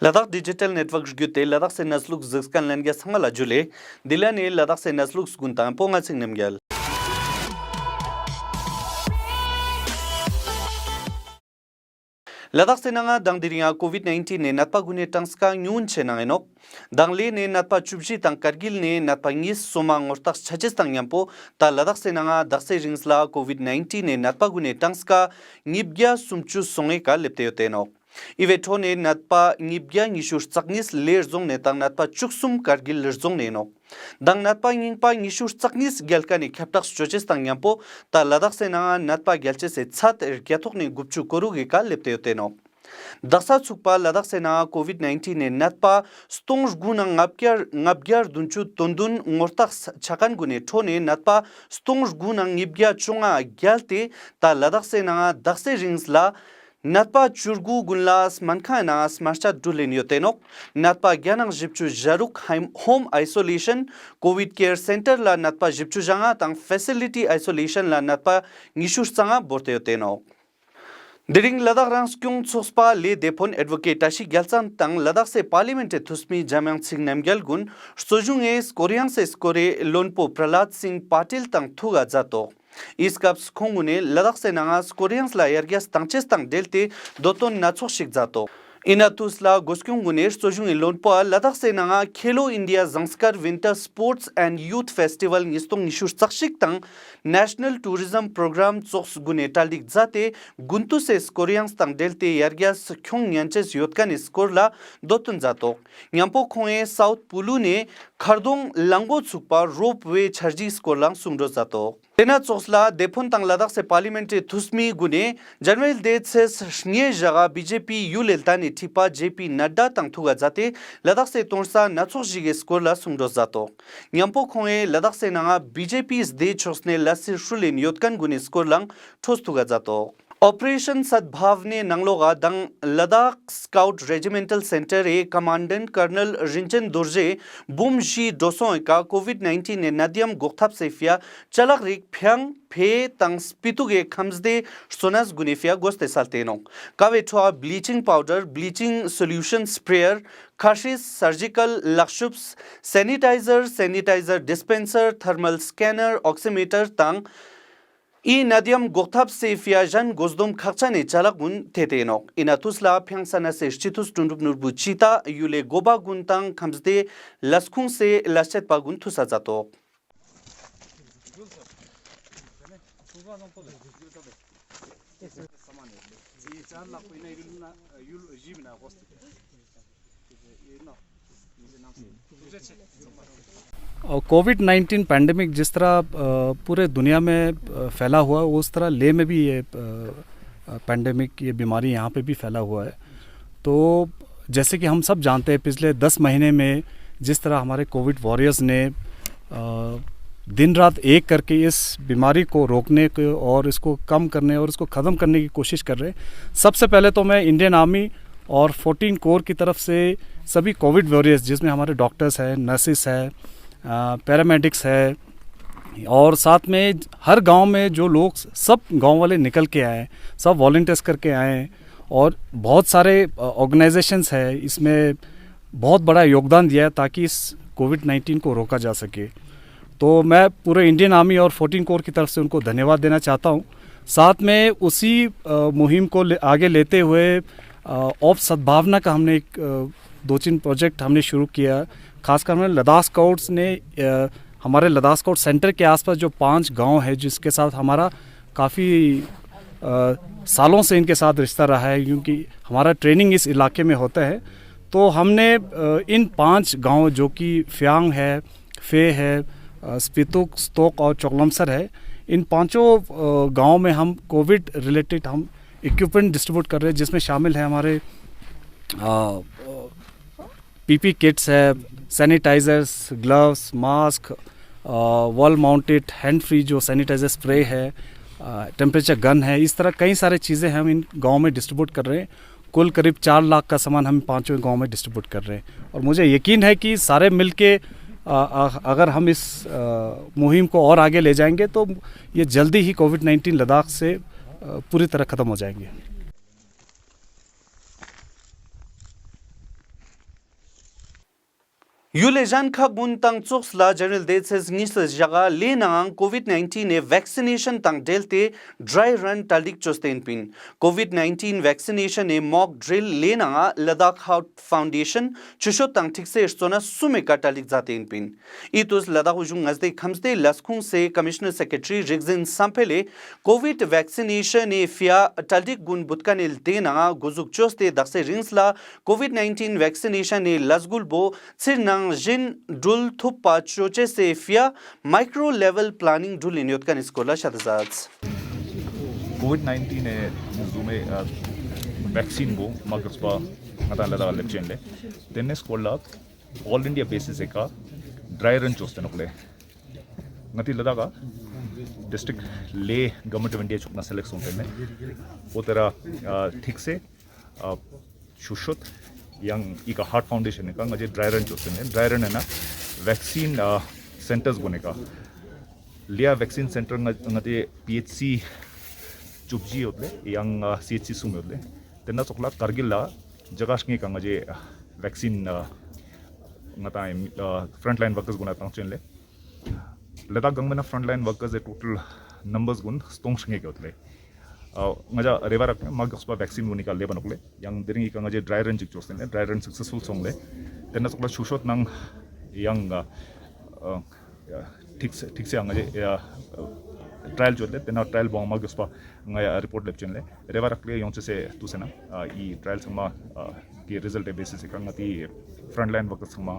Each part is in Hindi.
लद्दाख डिजिटल नेटवर्क गुते लद्दाख से नस्लुक जिक्सकन लनगे संगला जुले दिला ने लद्दाख से नस्लुक गुंता पोंगा सिंह नमगल लद्दाख से नंगा दंगदिरिया कोविड-19 ने नतपा गुने टंगस्का न्यून छेनांगेनोक दंगले ने नतपा चुबजी तंग करगिल ने नतपा इंगिस सोमांग और तक छचिस तंग यंपो ता लद्दाख से नंगा दक्से रिंग्सला कोविड-19 ने नतपा गुने टंगस्का निब्ग्या सुमचु सोंगे का लिपते होतेनोक इवेटो ने नतपा निब्ग्या निशुर चकनिस लेरजोंग ने तंग नतपा चुकसुम करगिल लेरजोंग ने नो दंग नतपा इंगपा निशुर चकनिस गेलका ने खेपटक स्ट्रेचेस तंग यंपो ता लद्दाख से नंगा नतपा गेलचे से छत इरक्यातोक ने गुपचु कोरुगे का लिपते होतेनो दसा चुकपा लद्दाख से ना कोविड-19 ने नतपा स्टोंग गुना ngabgyar dunchu tondun ngortak chakan gune thone नतपा Strong गुना ngibgya chunga gyalte ता लद्दाख से ना दक्से रिंग्सला नतपा चुरगु गुनलास मनखा नास मार्चा दुलेनियोतेनोक नतपा ग्यानंग जिपचु जारुक home isolation covid care centre ला नतपा जिपचु जंगा तंग फैसिलिटी आइसोलेशन ला नतपा निशुर संगा बोर्तेयोतेनोक दिरिंग लद्दाख रांसक्योंग सोसपा ले देपोन एडवोकेट आशी ग्यालचान तंग लद्दाख से पार्लियामेंट थुस्मी जाम्यांग सिंह नमग्याल गुन सोजुंगे कोरियांग से स्कोरे लोनपो प्रहलाद सिंह पाटिल तंग थुगा जातो इस कप्स खोंगुने लद्दाख से नंगा कोरियांस ला एरगियास तंगचेस तंग डेलते दोतोन नाचो शिक जातो इनातुसला गोस्क्योंग गुनेर सोजुंग लोनपो लद्दाख से नंगा Khelo India Zanskar winter sports and youth festival निस्तोंग निशुर सक्शिक तंग नेशनल टूरिज्म प्रोग्राम चोक्स गुने टालिक जाते गुंतु से कोरियांस तंग डेलते एरगियास ख्योंग न्यांचेस योतकान स्कोरला दोतुन जातो न्यांपो खोए साउथ पुलु ने खरदोंग लंगो छुकपा रोप वे छर्जी स्कोरलांग सुंगरो जातो तेना चोसला देफोन तंग लद्दाख से पार्लियामेंट्री थुस्मी गुने जनरल डेट से स्निये जगह बीजेपी यू लेलता ने ठिपा जेपी नड्डा तंग थुगा जाते लद्दाख से तोरसा नचो जिगे स्कोरला सुंगरो जातो न्यांपो खोए लद्दाख से नंगा बीजेपी इस दे छोसने लसिर शुले नियोतकन गुने स्कोरलांग ठोस थुगा जातो ऑपरेशन सद्भाव ने नंगलोगा दंग लद्दाख स्काउट रेजिमेंटल सेंटर ए कमांडेंट कर्नल रिंचन दोर्जे बुमशी दोसों का कोविड-19 ने नदियम गोखथाप सेफिया चलक रिक फ्यांग फे तंग स्पितुगे खमसदे सोनस गुनेफिया गोस्ते सालतेनो कावेठवा bleaching powder bleaching solution sprayer खाशिस सर्जिकल लक्शुप्स sanitiser dispenser thermal scanner oximeter तंग ई नदियम गोखथाप सेफिया जन गोजदुम खर्चाने चालकुन थेतेनो इनातुसला फ्यांगसाना से स्टितुस टुंडुप नुरबु चीता युले गोबा गुंतांग खमसदे लसखुं से लसेत पागुन थुसा जातो और कोविड-19 पैंडेमिक जिस तरह पूरे दुनिया में फैला हुआ उस तरह ले में भी ये पैंडेमिक ये बीमारी यहाँ पे भी फैला हुआ है। तो जैसे कि हम सब जानते हैं पिछले 10 महीने में जिस तरह हमारे कोविड वॉरियर्स ने दिन रात एक करके इस बीमारी को रोकने के और इसको कम करने और इसको ख़त्म करने की कोशिश कर रहे हैं। सबसे पहले तो मैं इंडियन आर्मी और 14 कोर की तरफ से सभी कोविड वॉरियर्स जिसमें हमारे डॉक्टर्स हैं, नर्सिस है, पैरामेडिक्स है और साथ में हर गांव में जो लोग सब गांव वाले निकल के आए, सब वॉलंटियर्स करके आए और बहुत सारे ऑर्गेनाइजेशंस है इसमें बहुत बड़ा योगदान दिया है ताकि इस कोविड-19 को रोका जा सके। तो मैं पूरे इंडियन आर्मी और 14 कोर की तरफ से उनको धन्यवाद देना चाहता हूँ। साथ में उसी मुहिम को आगे लेते हुए ऑफ सद्भावना का हमने एक 2-3 प्रोजेक्ट हमने शुरू किया। खासकर हमारे लद्दाख स्काउट्स ने हमारे लद्दाख स्काउट सेंटर के आसपास जो 5 गांव है जिसके साथ हमारा काफ़ी सालों से इनके साथ रिश्ता रहा है क्योंकि हमारा ट्रेनिंग इस इलाके में होता है। तो हमने इन 5 गांव जो कि फ्यांग है, फे है, स्पितुक, स्तोक और चोकलमसर है, इन 5 गाँव में हम कोविड रिलेटेड हम इक्विपमेंट डिस्ट्रीब्यूट कर रहे हैं जिसमें शामिल है हमारे पीपी किट्स है, sanitisers, gloves, mask, wall mounted hand free जो सैनिटाइजर स्प्रे है, टेम्परेचर गन है, इस तरह कई सारे चीज़ें हम इन गांव में डिस्ट्रीब्यूट कर रहे हैं। कुल करीब 4 लाख का सामान हम 5 गांव में डिस्ट्रीब्यूट कर रहे हैं और मुझे यकीन है कि सारे मिल के अगर हम इस मुहिम को और आगे ले जाएंगे तो ये जल्दी ही कोविड-19 लद्दाख से पूरी तरह ख़त्म हो जाएंगे। Yulejan ka bun tang tsoksla general dates ngis jaga le nang COVID-19 ne vaccination tang delte dry run talik chosten pin. COVID-19 vaccination ne mock drill le nang Ladakh Foundation chusho tang tikse sona sume ka talik zaten pin. Itus Ladakh ujung ngazde khamste laskung se Commissioner Secretary Rigzin Sampele COVID vaccination ne fia talik gun butkanil de nang guzuk choste dakse ringsla COVID-19 vaccination ne lasgul bo tsir Jin Dul Thupa Choche se fia micro level planning dul in yotkan iskola shadazats. COVID-19 e zume vaccine bo magaspa ngata lada lepchen le tenne skola all India basis eka dry run choste nokle ngati lada ka district le government of India chukna select sonte ne wo tera ठीक से shushut yang ika heart foundation ka ngaje dry run choste ne dry run है ना वैक्सीन सेंटर्स बने का लिया वैक्सीन सेंटर ngate PHC चुपजी होतले yang CHC सुमे होतले तेना चोकला कारगिल जगाश के का ngaje vaccine ngata front line workers गुना ता चेनले लद्दाख गंगमना फ्रंट लाइन वर्कर्स ए टोटल नंबर्स गुन स्टोंग संगे के होतले ngaja revarak magospa vaccine unika le banokle yang dering ka ngaje dry run jik chosten dry run successful songle tenna sokla shushot nang yang ठीक से ngaje trial jotle tenna trial bong magospa ngaya report lepchen le revarak le yonche se tusena I trial sama ki result basis ka ngati front line workers sama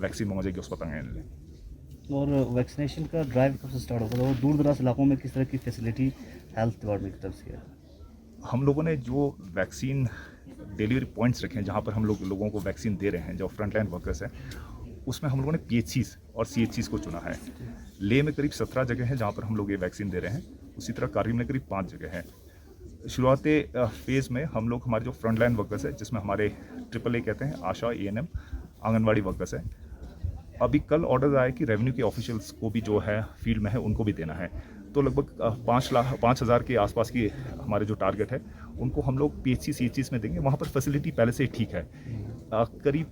vaccine ngaje gospa tangen le और वैक्सीनेशन का ड्राइव कब से स्टार्ट होगा और दूर दराज इलाकों में किस तरह की फैसिलिटी हेल्थ डिपार्टमेंट की तरफ से है? हम लोगों ने जो वैक्सीन डिलीवरी पॉइंट्स रखे हैं जहाँ पर हम लोगों को वैक्सीन दे रहे हैं जो फ्रंट लाइन वर्कर्स हैं उसमें हम लोगों ने PHCs और CHCs को चुना है लेह में करीब 17 जगह हैं जहाँ पर हम लोग ये वैक्सीन दे रहे हैं उसी तरह कारगिल में करीब 5 जगह है शुरुआती फेज़ में हम लोग हमारे जो फ्रंट लाइन वर्कर्स हैं जिसमें हमारे AAA कहते हैं आशा ANM आंगनवाड़ी वर्कर्स हैं अभी कल ऑर्डर आया कि रेवेन्यू के ऑफिशियल्स को भी जो है फील्ड में है उनको भी देना है तो लगभग 5,000 के आसपास की हमारे जो टारगेट है उनको हम लोग PHC CHCs में देंगे वहाँ पर फैसिलिटी पहले से ही ठीक है करीब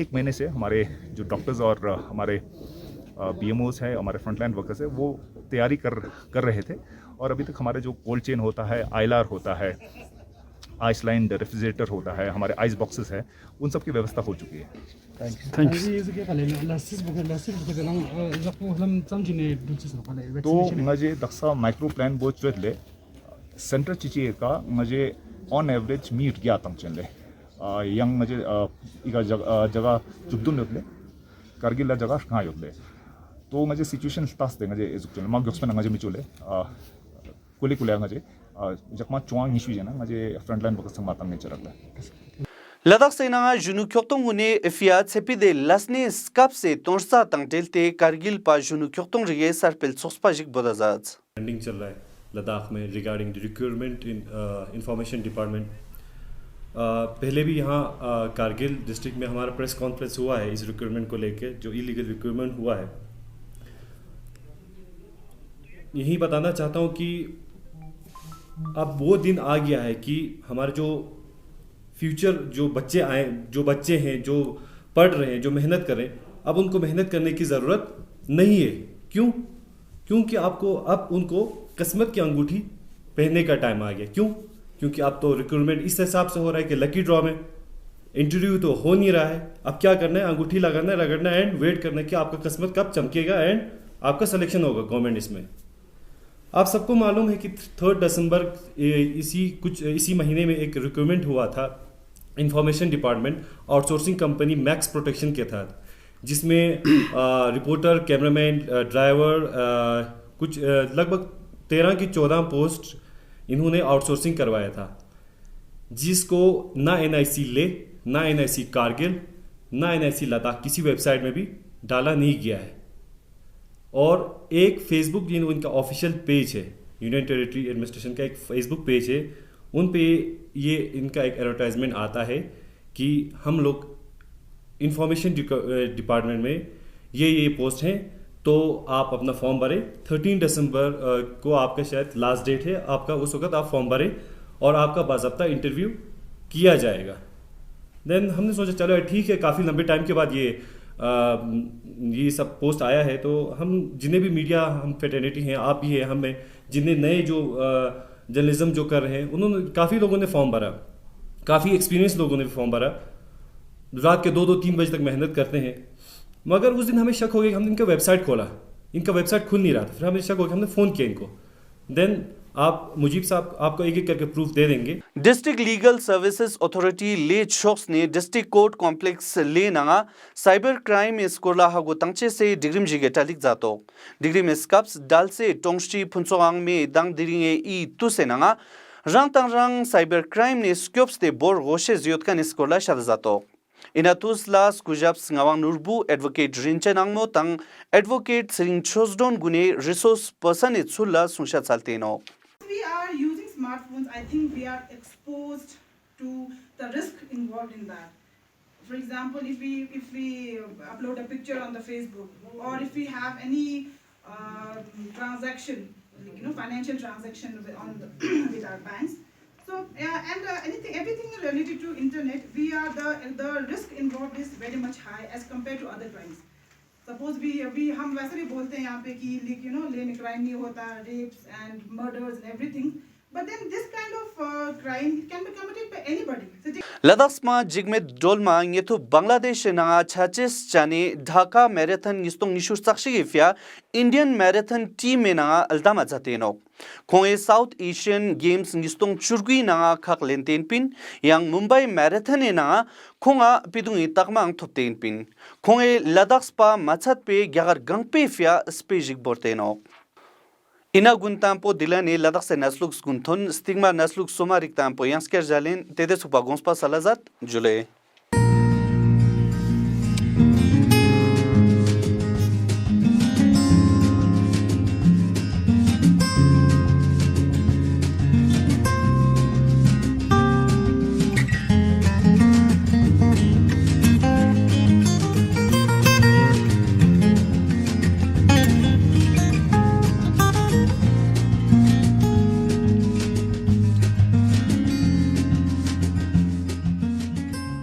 1 महीने से हमारे जो डॉक्टर्स और हमारे BMOs है हमारे फ्रंटलाइन वर्कर्स है वो तैयारी कर रहे थे और अभी तक हमारे जो कोल्ड चेन होता है ILR होता है आइस लाइन रेफ्रिजरेटर होता है हमारे आइस बॉक्सेस है उन सब की व्यवस्था हो चुकी है तो ngaje daksa micro plan bo chwetle center chichi ka ngaje on average meet gya tam chenle yang ngaje iga jaga chubdun yotle kargil la jaga kha yotle to ngaje situation stas de ngaje ezuk chenle ma goxpen ngaje mi chole kuli ngaje jakma chuang issue jena ngaje frontline workers matang ne charakla Ladakh Sena Junu Kyoktong Hune Fia Tsepide Lasne Skap se Tonsa Tang Delte Kargil Pa Junu Kyoktong Rie Sarpel Sospajik Bodazat. Trending चल रहा है लद्दाख में regarding the recruitment in information department पहले भी यहाँ कारगिल डिस्ट्रिक्ट में हमारा प्रेस कॉन्फ्रेंस हुआ है इस रिक्रूटमेंट को लेके जो इलीगल रिक्रूटमेंट हुआ है यही बताना चाहता हूँ कि अब वो दिन आ गया है कि हमारे जो फ्यूचर जो बच्चे हैं जो पढ़ रहे हैं जो मेहनत कर रहे हैं अब उनको मेहनत करने की ज़रूरत नहीं है क्योंकि आपको अब उनको किस्मत की अंगूठी पहनने का टाइम आ गया क्योंकि अब तो रिक्रूटमेंट इस हिसाब से हो रहा है कि लकी ड्रॉ में इंटरव्यू तो हो नहीं रहा है अब क्या करना है अंगूठी लगाना है रगड़ना है एंड वेट करना है कि आपका किस्मत कब चमकेगा एंड आपका सिलेक्शन होगा गवर्नमेंट इसमें आप सबको मालूम है कि 3 दिसंबर इसी महीने में एक रिक्रूटमेंट हुआ था information department outsourcing company max protection के तहत जिसमें रिपोर्टर कैमरामैन ड्राइवर कुछ लगभग 13 की 14 पोस्ट इन्होंने आउटसोर्सिंग करवाया था जिसको ना NIC ले ना NIC कारगिल ना NIC लद्दाख किसी वेबसाइट में भी डाला नहीं गया है और एक फेसबुक इनका ऑफिशियल पेज है यूनियन टेरिटरी एडमिनिस्ट्रेशन का एक फेसबुक पेज है उन पे ये इनका एक एडवर्टाइजमेंट आता है कि हम लोग इंफॉर्मेशन डिपार्टमेंट में ये पोस्ट हैं तो आप अपना फॉर्म भरें 13 दिसंबर को आपका शायद लास्ट डेट है आपका उस वक्त आप फॉर्म भरें और आपका बाज़ाब्ता इंटरव्यू किया जाएगा देन हमने सोचा चलो ठीक है काफ़ी लंबे टाइम के बाद ये ये सब पोस्ट आया है, तो हम जितने भी मीडिया, हम फेटर्निटी हैं, आप भी हैं, हम हैं, जितने नए जो जर्नलिज्म जो कर रहे हैं, उन्होंने काफ़ी लोगों ने फॉर्म भरा, काफ़ी एक्सपीरियंस लोगों ने फॉर्म भरा, रात के 2-3 बजे तक मेहनत करते हैं। मगर उस दिन हमें शक हो गया कि हमने इनका वेबसाइट खोला, इनका वेबसाइट खुल नहीं रहा था। फिर हमें शक हो गया, हमने फ़ोन किया इनको। देन आप मुजीब साहब आपको एक एक करके प्रूफ दे देंगे। डिस्ट्रिक्ट लीगल सर्विसेज अथॉरिटी ले शॉक्स ने डिस्ट्रिक्ट कोर्ट कॉम्प्लेक्स ले नंगा साइबर क्राइम स्कोरला हागो तंगचे से डिग्रीम जिगे टालिक जातो डिग्रीम स्कप्स डाल से टोंगची फुनसोंग में दंग दिरिंगे ई तुसे नंगा रंग तंग रंग साइबर क्राइम ने स्कोप्स ते बोर गोशे जियोतका स्कोरला शर जातो इनातुस लास कुजाब्स ngawang nurbu advocate rinchen angmo tang advocate sring chosdon gune resource person itsulla sungsha salteno. We are using smartphones, I think we are exposed to the risk involved in that. For example, if we upload a picture on the Facebook, or if we have any transaction, financial transaction with our banks. So everything related to internet, the risk involved is very much high as compared to other crimes. Suppose हम वैसे भी बोलते हैं यहाँ पे कि ले में crime नहीं होता, rapes and murders and everything, but then this kind of crime can be committed by anybody. Ladaksma jigme dolma ngetu Bangladesh na chachis chani Dhaka marathon nistong nishu sakshi ifya Indian marathon team na aldama zateno. Konge South Asian Games nistong churgui na khak lenten pin yang Mumbai marathon na konga pidungi takmang thopten pin. Konge Ladakspa machat pe gyagar gangpe ifya spejik borteno. Ina guntampo dilane Ladak se nasluk gunthon stigma nasluk somarik tampo yansker jalen tede supa gonspa salazat jule.